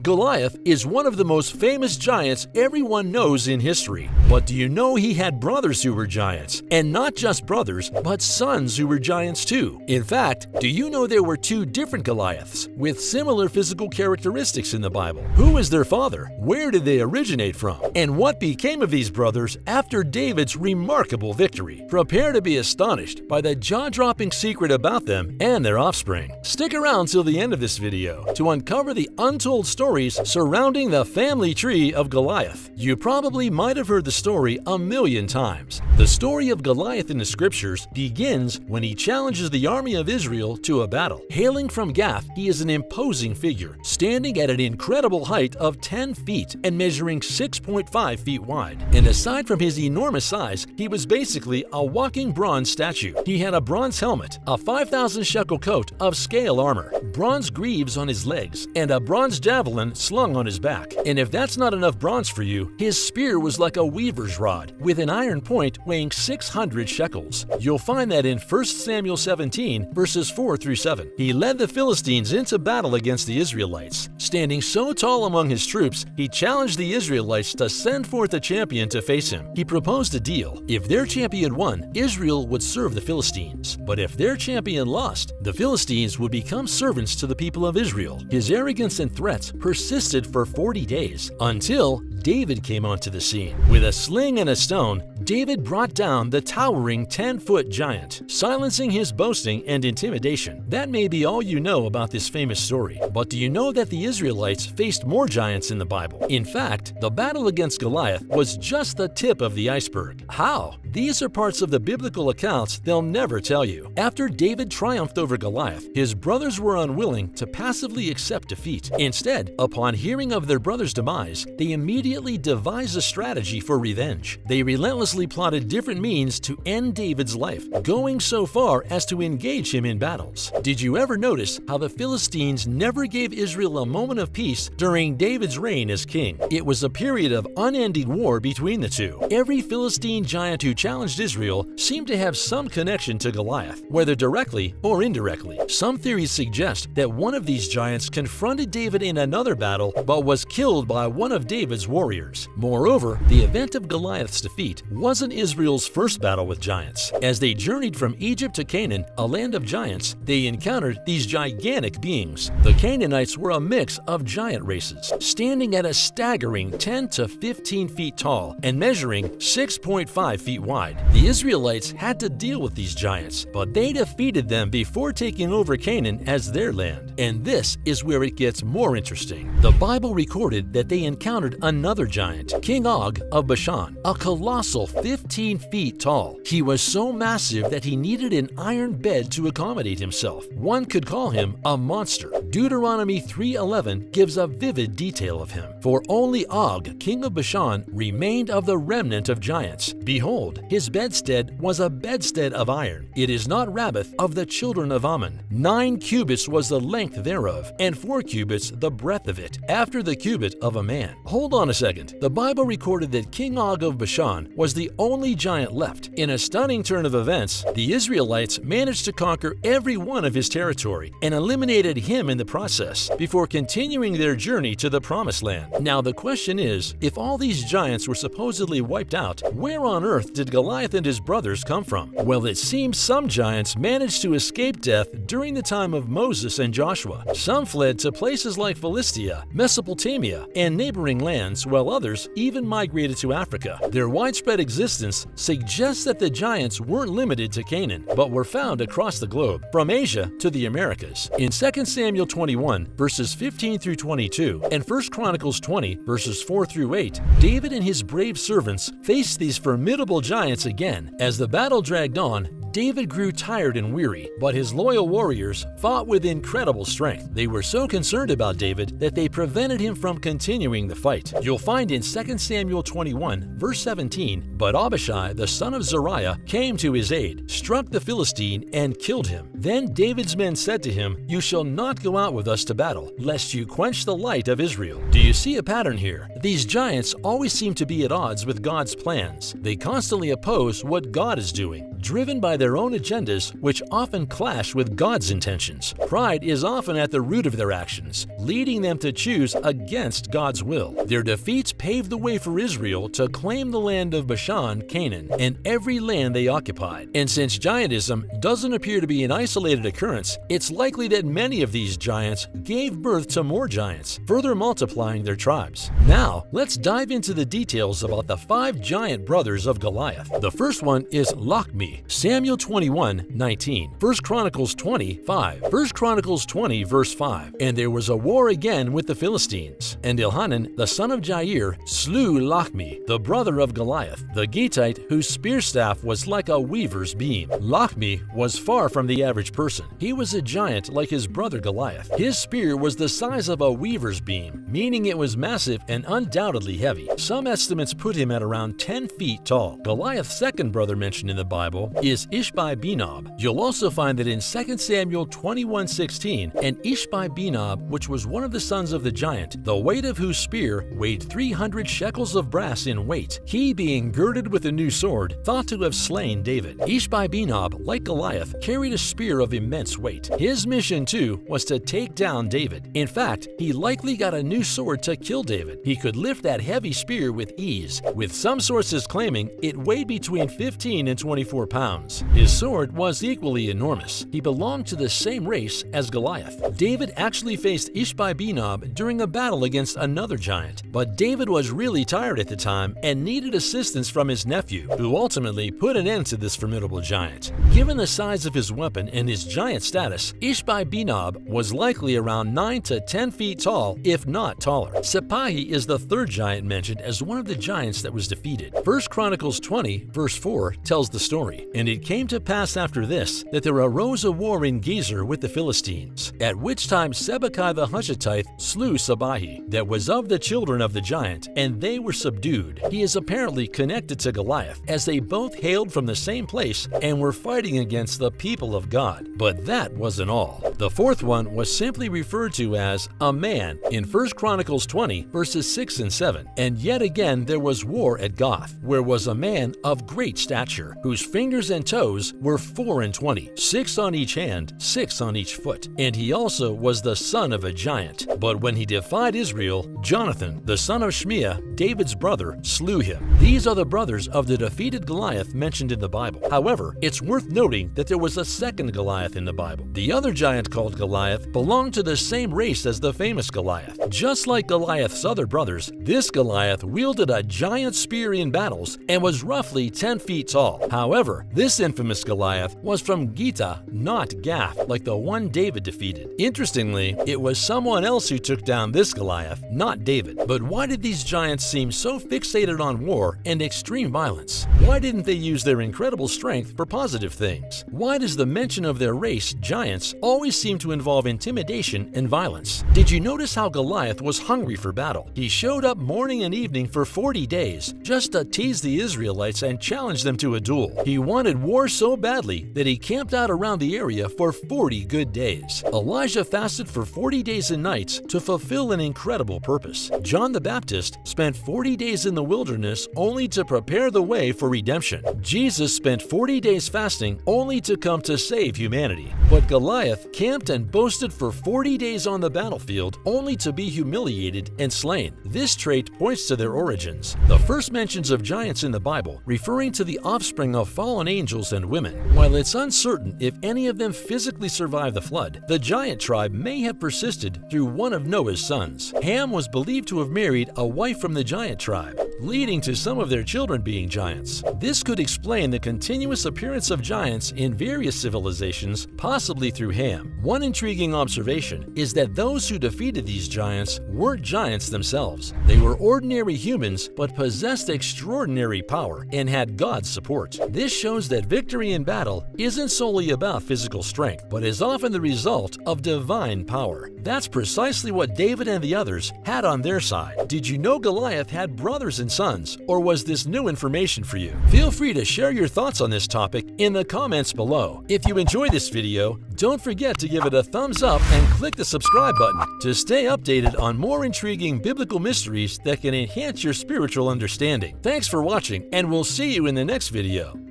Goliath is one of the most famous giants everyone knows in history. But do you know he had brothers who were giants? And not just brothers, but sons who were giants too. In fact, do you know there were two different Goliaths with similar physical characteristics in the Bible? Who is their father? Where did they originate from? And what became of these brothers after David's remarkable victory? Prepare to be astonished by the jaw-dropping secret about them and their offspring. Stick around till the end of this video to uncover the untold stories surrounding the family tree of Goliath. You probably might have heard the story a million times. The story of Goliath in the scriptures begins when he challenges the army of Israel to a battle. Hailing from Gath, he is an imposing figure, standing at an incredible height of 10 feet and measuring 6.5 feet wide. And aside from his enormous size, he was basically a walking bronze statue. He had a bronze helmet, a 5,000 shekel coat of scale armor, bronze greaves on his legs, and a bronze javelin slung on his back. And if that's not enough bronze for you, his spear was like a weaver's rod, with an iron point weighing 600 shekels. You'll find that in 1 Samuel 17, verses 4 through 7. He led the Philistines into battle against the Israelites. Standing so tall among his troops, he challenged the Israelites to send forth a champion to face him. He proposed a deal. If their champion won, Israel would serve the Philistines. But if their champion lost, the Philistines would become servants to the people of Israel. His arrogance and threats persisted for 40 days, until David came onto the scene. With a sling and a stone, David brought down the towering 10-foot giant, silencing his boasting and intimidation. That may be all you know about this famous story, but do you know that the Israelites faced more giants in the Bible? In fact, the battle against Goliath was just the tip of the iceberg. How? These are parts of the biblical accounts they'll never tell you. After David triumphed over Goliath, his brothers were unwilling to passively accept defeat. Instead, upon hearing of their brother's demise, they immediately devised a strategy for revenge. They relentlessly plotted different means to end David's life, going so far as to engage him in battles. Did you ever notice how the Philistines never gave Israel a moment of peace during David's reign as king? It was a period of unending war between the two. Every Philistine giant who challenged Israel seemed to have some connection to Goliath, whether directly or indirectly. Some theories suggest that one of these giants confronted David in another battle but was killed by one of David's warriors. Moreover, the event of Goliath's defeat wasn't Israel's first battle with giants. As they journeyed from Egypt to Canaan, a land of giants, they encountered these gigantic beings. The Canaanites were a mix of giant races, standing at a staggering 10 to 15 feet tall and measuring 6.5 feet wide. The Israelites had to deal with these giants, but they defeated them before taking over Canaan as their land. And this is where it gets more interesting. The Bible recorded that they encountered another giant, King Og of Bashan, a colossal 15 feet tall. He was so massive that he needed an iron bed to accommodate himself. One could call him a monster. Deuteronomy 3:11 gives a vivid detail of him. For only Og, king of Bashan, remained of the remnant of giants. Behold, his bedstead was a bedstead of iron. It is not Rabbath of the children of Ammon. 9 cubits was the length thereof, and 4 cubits the breadth of it, after the cubit of a man. Hold on a second. The Bible recorded that King Og of Bashan was the only giant left. In a stunning turn of events, the Israelites managed to conquer every one of his territory and eliminated him in the process, before continuing their journey to the Promised Land. Now the question is, if all these giants were supposedly wiped out, where on earth did Goliath and his brothers come from? Well, it seems some giants managed to escape death during the time of Moses and Joshua. Some fled to places like Philistia, Mesopotamia, and neighboring lands, while others even migrated to Africa. Their widespread existence suggests that the giants weren't limited to Canaan, but were found across the globe, from Asia to the Americas. In 2 Samuel 21, verses 15 through 22, and 1 Chronicles 20, verses 4 through 8, David and his brave servants faced these formidable giants again. As the battle dragged on, David grew tired and weary, but his loyal warriors fought with incredible strength. They were so concerned about David that they prevented him from continuing the fight. You'll find in 2 Samuel 21, verse 17, "But Abishai, the son of Zeruiah, came to his aid, struck the Philistine, and killed him. Then David's men said to him, 'You shall not go out with us to battle, lest you quench the light of Israel.'" Do you see a pattern here? These giants always seem to be at odds with God's plans. They constantly oppose what God is doing. driven by their own agendas which often clash with God's intentions. Pride is often at the root of their actions, leading them to choose against God's will. Their defeats paved the way for Israel to claim the land of Bashan, Canaan, and every land they occupied. And since giantism doesn't appear to be an isolated occurrence, it's likely that many of these giants gave birth to more giants, further multiplying their tribes. Now, let's dive into the details about the 5 giant brothers of Goliath. The first one is Lochmi, Samuel 21:19, 1 Chronicles 20:5, 1 Chronicles 20 verse 5. And there was a war again with the Philistines, and Elhanan the son of Jair slew Lochmi, the brother of Goliath, the Gittite, whose spear staff was like a weaver's beam. Lochmi was far from the average person. He was a giant like his brother Goliath. His spear was the size of a weaver's beam, meaning it was massive and undoubtedly heavy. Some estimates put him at around 10 feet tall. Goliath's second brother mentioned in the Bible is Ishbi-Benob. You'll also find that in 2 Samuel 21:16, and Ishbi-Benob, which was one of the sons of the giant, the weight of whose spear weighed 300 shekels of brass in weight, he being girded with a new sword, thought to have slain David. Ishbi-Benob, like Goliath, carried a spear of immense weight. His mission, too, was to take down David. In fact, he likely got a new sword to kill David. He could lift that heavy spear with ease, with some sources claiming it weighed between 15 and 24 pounds. His sword was equally enormous. He belonged to the same race as Goliath. David actually faced Ishbi-Benob during a battle against another giant, but David was really tired at the time and needed assistance from his nephew, who ultimately put an end to this formidable giant. Given the size of his weapon and his giant status, Ishbi-Benob was likely around 9 to 10 feet tall, if not taller. Sepahi is the third giant mentioned as one of the giants that was defeated. 1 Chronicles 20, verse 4 tells the story. And it came to pass after this, that there arose a war in Gezer with the Philistines, at which time Sibbecai the Hushathite slew Sebahi, that was of the children of the giant, and they were subdued. He is apparently connected to Goliath, as they both hailed from the same place and were fighting against the people of God. But that wasn't all. The fourth one was simply referred to as a man in 1 Chronicles 20, verses 6 and 7. And yet again there was war at Goth, where was a man of great stature, whose fingers and toes were 24, 6 on each hand, 6 on each foot. And he also was the son of a giant. But when he defied Israel, Jonathan, the son of Shmeah, David's brother, slew him. These are the brothers of the defeated Goliath mentioned in the Bible. However, it's worth noting that there was a second Goliath in the Bible. The other giant called Goliath belonged to the same race as the famous Goliath. Just like Goliath's other brothers, this Goliath wielded a giant spear in battles and was roughly 10 feet tall. However, this infamous Goliath was from Gittah, not Gath, like the one David defeated. Interestingly, it was someone else who took down this Goliath, not David. But why did these giants seem so fixated on war and extreme violence? Why didn't they use their incredible strength for positive things? Why does the mention of their race, giants, always seem to involve intimidation and violence? Did you notice how Goliath was hungry for battle? He showed up morning and evening for 40 days just to tease the Israelites and challenge them to a duel. He wanted war so badly that he camped out around the area for 40 good days. Elijah fasted for 40 days and nights to fulfill an incredible purpose. John the Baptist spent 40 days in the wilderness only to prepare the way for redemption. Jesus spent 40 days fasting only to come to save humanity. But Goliath camped and boasted for 40 days on the battlefield only to be humiliated and slain. This trait points to their origins. The first mentions of giants in the Bible referring to the offspring of fallen angels and women. While it's uncertain if any of them physically survived the flood, the giant tribe may have persisted through one of Noah's sons. Ham was believed to have married a wife from the giant tribe, leading to some of their children being giants. This could explain the continuous appearance of giants in various civilizations, possibly through Ham. One intriguing observation is that those who defeated these giants weren't giants themselves. They were ordinary humans but possessed extraordinary power and had God's support. This shows that victory in battle isn't solely about physical strength, but is often the result of divine power. That's precisely what David and the others had on their side. Did you know Goliath had brothers and sons, or was this new information for you? Feel free to share your thoughts on this topic in the comments below. If you enjoyed this video, don't forget to give it a thumbs up and click the subscribe button to stay updated on more intriguing biblical mysteries that can enhance your spiritual understanding. Thanks for watching, and we'll see you in the next video.